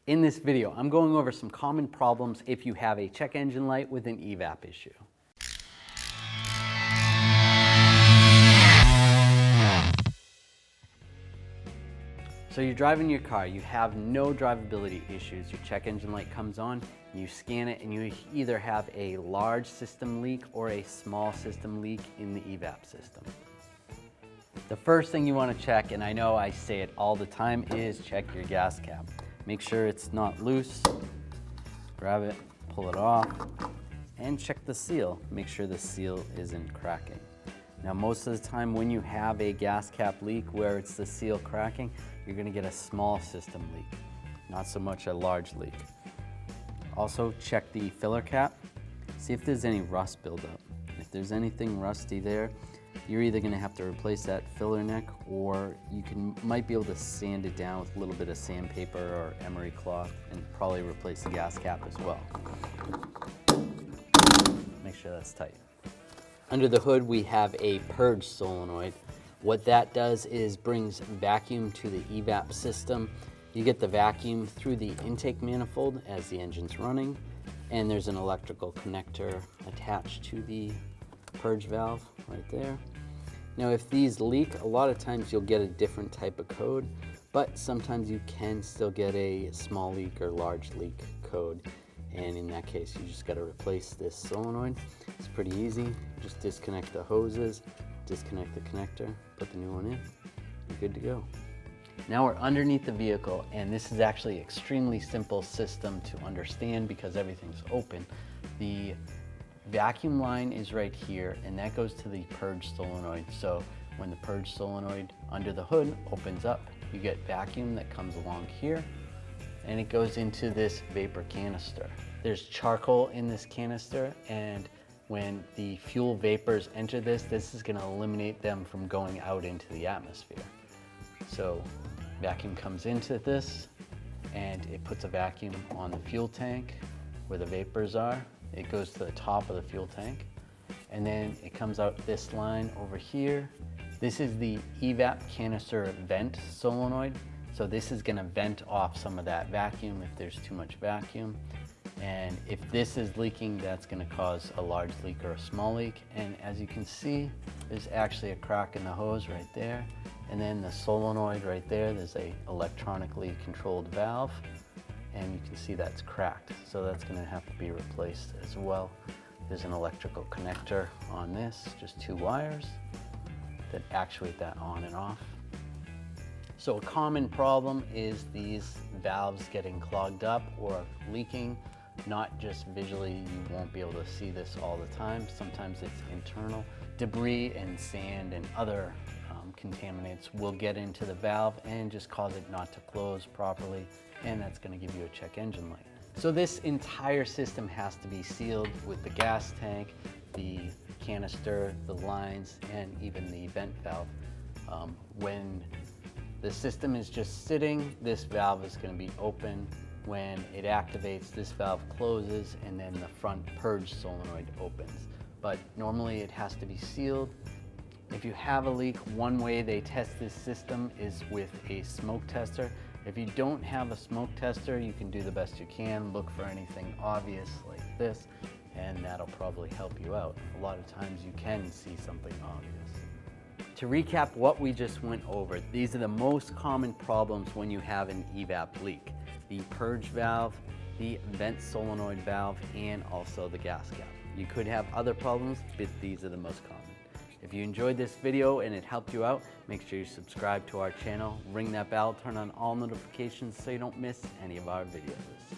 In this video, I'm going over some common problems if you have a check engine light with an EVAP issue. So you're driving your car, you have no drivability issues, your check engine light comes on, you scan it, and you either have a large system leak or a small system leak in the EVAP system. The first thing you want to check, and I know I say it all the time, is check your gas cap. Make sure it's not loose, grab it, pull it off, and check the seal. Make sure the seal isn't cracking. Now most of the time when you have a gas cap leak where it's the seal cracking, you're going to get a small system leak, not so much a large leak. Also check the filler cap, see if there's any rust buildup. If there's anything rusty there, you're either going to have to replace that filler neck, or you might be able to sand it down with a little bit of sandpaper or emery cloth and probably replace the gas cap as well. Make sure that's tight. Under the hood we have a Purge solenoid. What that does is brings vacuum to the EVAP system. You get the vacuum through the intake manifold as the engine's running, and there's an electrical connector attached to the Purge valve right there. Now if these leak, a lot of times you'll get a different type of code, but sometimes you can still get a small leak or large leak code. And in that case, you just got to replace this solenoid. It's pretty easy. Just disconnect the hoses, disconnect the connector, put the new one in, you're good to go. Now we're underneath the vehicle, and this is actually an extremely simple system to understand because everything's open. The vacuum line is right here, and that goes to the Purge solenoid. So when the Purge solenoid under the hood opens up, you get vacuum that comes along here, and it goes into this vapor canister. There's charcoal in this canister, and when the fuel vapors enter this is going to eliminate them from going out into the atmosphere. So vacuum comes into this, and it puts a vacuum on the fuel tank where the vapors are. It goes to the top of the fuel tank, and then it comes out this line over here. This is the EVAP canister vent solenoid. So this is going to vent off some of that vacuum if there's too much vacuum. And if this is leaking, that's going to cause a large leak or a small leak. And as you can see, there's actually a crack in the hose right there. And then the solenoid right there, there's a electronically controlled valve. And you can see that's cracked. So that's going to have to be replaced as well. There's an electrical connector on this, just 2 wires that actuate that on and off. So a common problem is these valves getting clogged up or leaking. Not just visually, you won't be able to see this all the time. Sometimes it's internal. Debris and sand and other contaminants will get into the valve and just cause it not to close properly, and that's going to give you a check engine light. So this entire system has to be sealed with the gas tank, the canister, the lines, and even the vent valve. When the system is just sitting, this valve is going to be open. When it activates, this valve closes, and then the front Purge solenoid opens. But normally it has to be sealed. If you have a leak, one way they test this system is with a smoke tester. If you don't have a smoke tester, you can do the best you can. Look for anything obvious like this, and that'll probably help you out. A lot of times you can see something obvious. To recap what we just went over, these are the most common problems when you have an EVAP leak. The Purge valve, the vent solenoid valve, and also the gas cap. You could have other problems, but these are the most common. If you enjoyed this video and it helped you out, make sure you subscribe to our channel, ring that bell, turn on all notifications so you don't miss any of our videos.